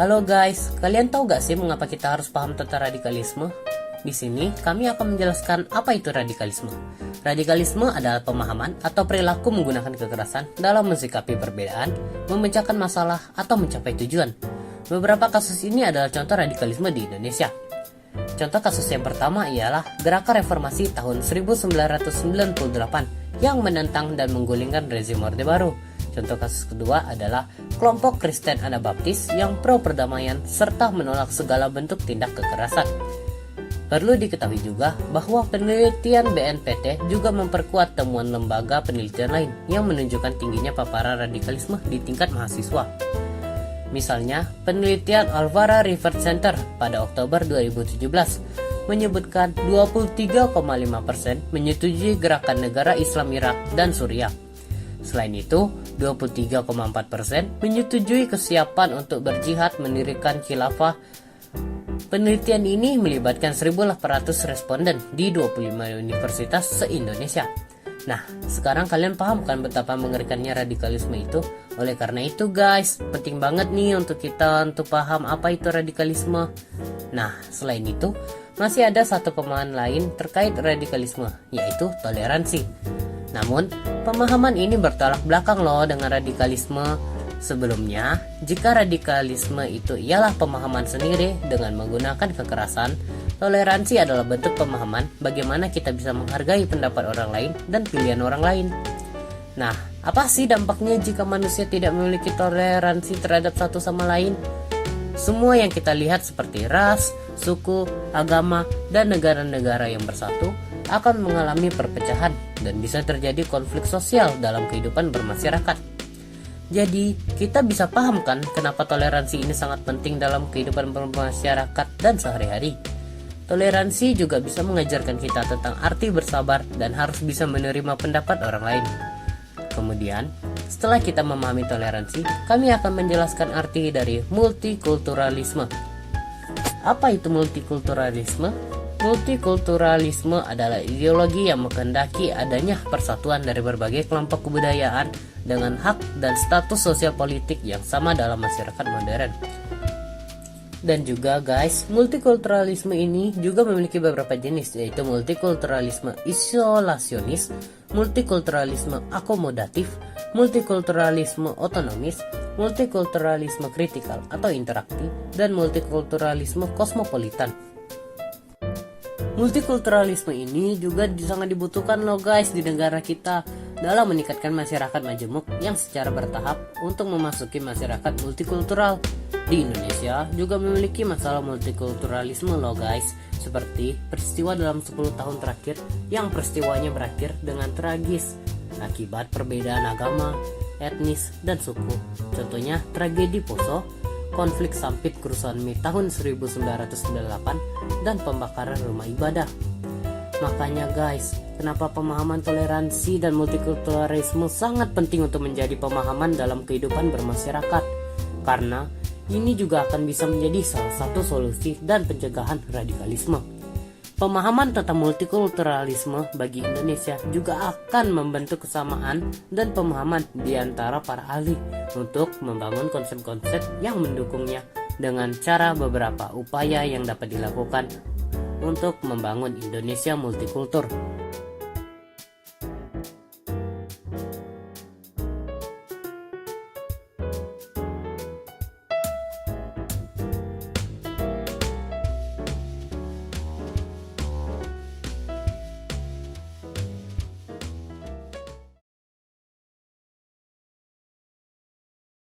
Halo guys, kalian tahu gak sih mengapa kita harus paham tentang radikalisme? Di sini kami akan menjelaskan apa itu radikalisme. Radikalisme adalah pemahaman atau perilaku menggunakan kekerasan dalam mensikapi perbedaan, memecahkan masalah, atau mencapai tujuan. Beberapa kasus ini adalah contoh radikalisme di Indonesia. Contoh kasus yang pertama ialah Gerakan Reformasi tahun 1998 yang menentang dan menggulingkan rezim Orde Baru. Contoh kasus kedua adalah kelompok Kristen Anabaptis yang pro perdamaian serta menolak segala bentuk tindak kekerasan. Perlu diketahui juga bahwa penelitian BNPT juga memperkuat temuan lembaga penelitian lain yang menunjukkan tingginya paparan radikalisme di tingkat mahasiswa. Misalnya, penelitian Alvara Research Center pada Oktober 2017 menyebutkan 23,5% menyetujui gerakan negara Islam Irak dan Suriah. Selain itu, 23,4% menyetujui kesiapan untuk berjihad mendirikan khilafah. Penelitian ini melibatkan 1.800 responden di 25 universitas se-Indonesia. Nah, sekarang kalian paham kan betapa mengerikannya radikalisme itu? Oleh karena itu guys, penting banget nih untuk kita paham apa itu radikalisme. Nah, selain itu, masih ada satu pemahaman lain terkait radikalisme, yaitu toleransi. Namun, pemahaman ini bertolak belakang loh dengan radikalisme. Sebelumnya, jika radikalisme itu ialah pemahaman sendiri dengan menggunakan kekerasan, toleransi adalah bentuk pemahaman bagaimana kita bisa menghargai pendapat orang lain dan pilihan orang lain. Nah, apa sih dampaknya jika manusia tidak memiliki toleransi terhadap satu sama lain? Semua yang kita lihat seperti ras, suku, agama, dan negara-negara yang bersatu akan mengalami perpecahan dan bisa terjadi konflik sosial dalam kehidupan bermasyarakat. Jadi, kita bisa paham kan kenapa toleransi ini sangat penting dalam kehidupan bermasyarakat dan sehari-hari. Toleransi juga bisa mengajarkan kita tentang arti bersabar dan harus bisa menerima pendapat orang lain. Kemudian, setelah kita memahami toleransi, kami akan menjelaskan arti dari multikulturalisme. Apa itu multikulturalisme? Multikulturalisme adalah ideologi yang menghendaki adanya persatuan dari berbagai kelompok kebudayaan dengan hak dan status sosial politik yang sama dalam masyarakat modern. Dan juga guys, multikulturalisme ini juga memiliki beberapa jenis, yaitu multikulturalisme isolasionis, multikulturalisme akomodatif, multikulturalisme otonomis, multikulturalisme kritikal atau interaktif, dan multikulturalisme kosmopolitan. Multikulturalisme ini juga sangat dibutuhkan loh guys di negara kita dalam meningkatkan masyarakat majemuk yang secara bertahap untuk memasuki masyarakat multikultural. Di Indonesia juga memiliki masalah multikulturalisme loh guys, seperti peristiwa dalam 10 tahun terakhir yang peristiwanya berakhir dengan tragis akibat perbedaan agama, etnis, dan suku. Contohnya tragedi Poso, konflik Sampit kerusuhan Mei tahun 1998, dan pembakaran rumah ibadah. Makanya guys, kenapa pemahaman toleransi dan multikulturalisme sangat penting untuk menjadi pemahaman dalam kehidupan bermasyarakat. Karena ini juga akan bisa menjadi salah satu solusi dan pencegahan radikalisme. Pemahaman tentang multikulturalisme bagi Indonesia juga akan membentuk kesamaan dan pemahaman di antara para ahli untuk membangun konsep-konsep yang mendukungnya dengan cara beberapa upaya yang dapat dilakukan untuk membangun Indonesia multikultur.